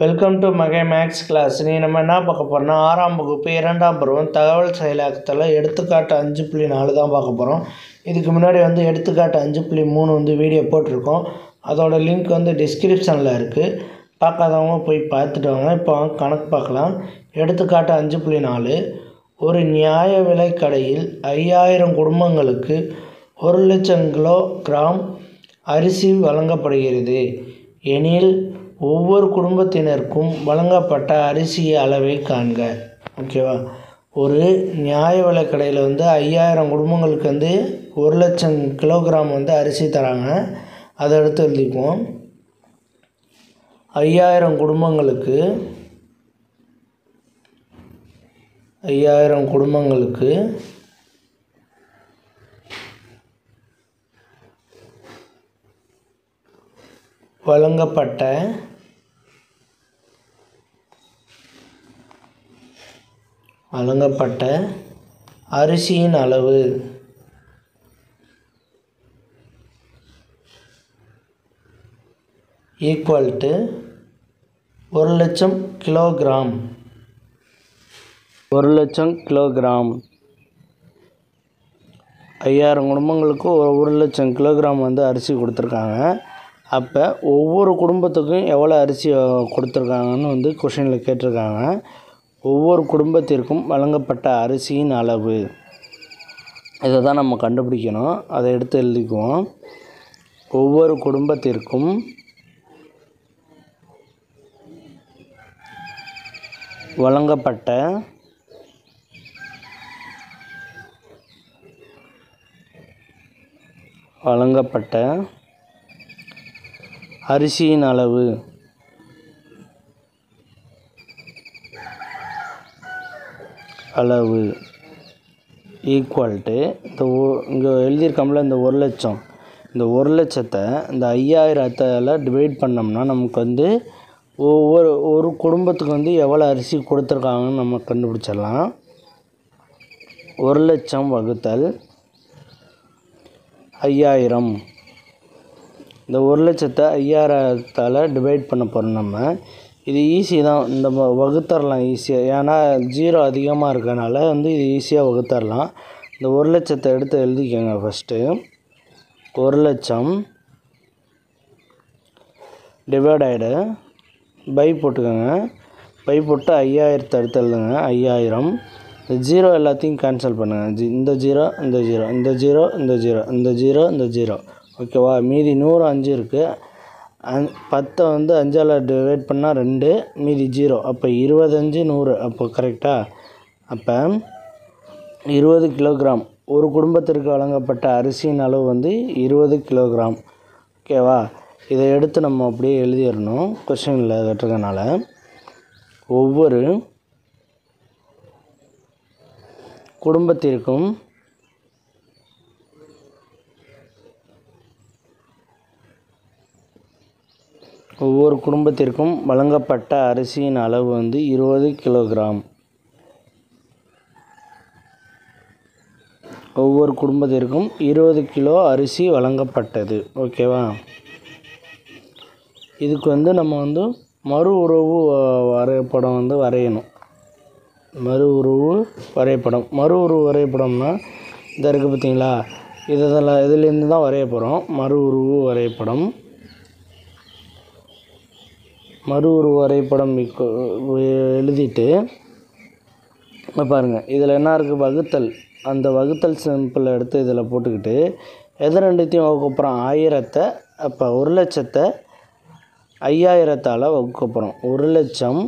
Welcome to மகை maths class. நீ நம்ம என்ன பார்க்க போகிறோம்னா 6ஆம் வகுப்பு 2ஆம் பருவம் தகவல் செயலாக்கத்தில் எடுத்துக்காட்டு 5.4 தான் பார்க்க போகிறோம். இதுக்கு முன்னாடி எடுத்துக்காட்டு 5.3 வீடியோ போட்டிருக்கோம். அதோட லிங்க் டிஸ்கிரிப்ஷனில் இருக்குது. பார்க்காதவங்க போய் பார்த்துட்டு வாங்க. இப்போ கணக்கு பார்க்கலாம். எடுத்துக்காட்டு 5.4 ஒரு நியாய விலை கடையில் 5000 குடும்பங்களுக்கு 1,00,000 கிலோகிராம் அரிசி வழங்கப்படுகிறது எனில் ஒவ்வொரு குடும்பத்தினருக்கும் வழங்கப்பட்ட அரிசி அளவை காண்க. ஓகேவா? ஒரு நியாய விலை கடையில் 5000 குடும்பங்களுக்கு 1,00,000 கிலோகிராம் அரிசி தராங்க. அதை எடுத்து எழுதிக்குவோம். 5000 குடும்பங்களுக்கு வழங்கப்பட்ட அரிசியின் அளவு ஈக்குவல் டு 1,00,000 கிலோகிராம். 1,00,000 கிலோகிராம். 5000 குடும்பங்களுக்கு 1,00,000 கிலோகிராம் அரிசி கொடுத்துருக்காங்க. அப்போ ஒவ்வொரு குடும்பத்துக்கும் எவ்வளோ அரிசி கொடுத்துருக்காங்கன்னு கொஷினில் கேட்டிருக்காங்க. ஒவ்வொரு குடும்பத்திற்கும் வழங்கப்பட்ட அரிசியின் அளவு இதை தான் நம்ம கண்டுபிடிக்கணும். அதை எடுத்து எழுதிக்குவோம். ஒவ்வொரு குடும்பத்திற்கும் வழங்கப்பட்ட அரிசியின் அளவு ஈக்குவல் டு இங்கே எழுதியிருக்கோம்ல இந்த 1,00,000. இந்த 1,00,000 இந்த 5000ஆல் டிவைட் பண்ணோம்னா நமக்கு ஒரு குடும்பத்துக்கு எவ்வளோ அரிசி கொடுத்துருக்காங்கன்னு நம்ம கண்டுபிடிச்சிடலாம். 1,00,000 வகுத்தல் 5000. இந்த 1,00,000 5000ஆல் டிவைட் பண்ண போகிறோம். நம்ம இது ஈஸி தான். இந்த வகுத்தரலாம் ஈஸியாக. ஏன்னா 0 அதிகமாக இருக்கனால இது ஈஸியாக வகுத்தரலாம். இந்த 1,00,000 எடுத்து எழுதிக்கோங்க. ஃபஸ்ட்டு 1,00,000 டிவைடடு பை போட்டுக்கோங்க. பை போட்டு 5000 எடுத்து எழுதுங்க. 5000. இந்த 0 எல்லாத்தையும் கேன்சல் பண்ணுங்கள். இந்த 0 இந்த 0 இந்த 0 இந்த 0 இந்த 0 இந்த 0. ஓகேவா? மீதி 105 இருக்குது. 10 5ஆல் டிவைட் பண்ணால் 2, மீதி 0. அப்போ 25 100. அப்போ கரெக்டாக? அப்போ 20 கிலோகிராம். ஒரு குடும்பத்திற்கு வழங்கப்பட்ட அரிசியின் அளவு 20 கிலோகிராம். ஓகேவா? இதை எடுத்து நம்ம அப்படியே எழுதிடணும். கொஸ்டினில் கட்டுறதுனால ஒவ்வொரு குடும்பத்திற்கும் வழங்கப்பட்ட அரிசியின் அளவு 20 கிலோகிராம். ஒவ்வொரு குடும்பத்திற்கும் 20 கிலோ அரிசி வழங்கப்பட்டது. ஓகேவா? இதுக்கு நம்ம மறு உறவு வரைபடம் வரையணும். மறு உறவு வரைபடம்னா இந்த இருக்குது பார்த்தீங்களா? இதுலேருந்து தான் வரைய போகிறோம். மறு உறவு வரைபடம் எழுதிட்டு பாருங்கள். இதில் என்ன இருக்குது? வகுத்தல். அந்த வகுத்தல் சிம்பிளை எடுத்து இதில் போட்டுக்கிட்டு எது ரெண்டுத்தையும் வகுக்க போகிறோம்? 1000. அப்போ 1,00,000 5000ஆல் வகுக்க போகிறோம். 1,00,000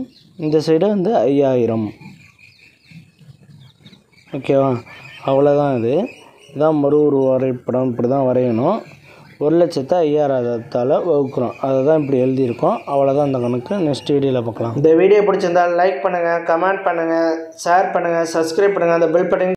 இந்த சைடு 5000. ஓகேவா? அவ்வளோதான். இதுதான் மறு உருவ வரைபடம். இப்படி தான் வரையணும். 1,00,000 5000ஆல் வகுக்கிறோம். அதை தான் இப்படி எழுதியிருக்கோம். அவ்வளோதான் இந்த கணக்கு. நெக்ஸ்ட் வீடியோவில் பார்க்கலாம். இந்த வீடியோ பிடிச்சிருந்தால் லைக் பண்ணுங்கள், கமெண்ட் பண்ணுங்கள், ஷேர் பண்ணுங்கள், சப்ஸ்கிரைப் பண்ணுங்கள். அந்த பெல் பட்டன்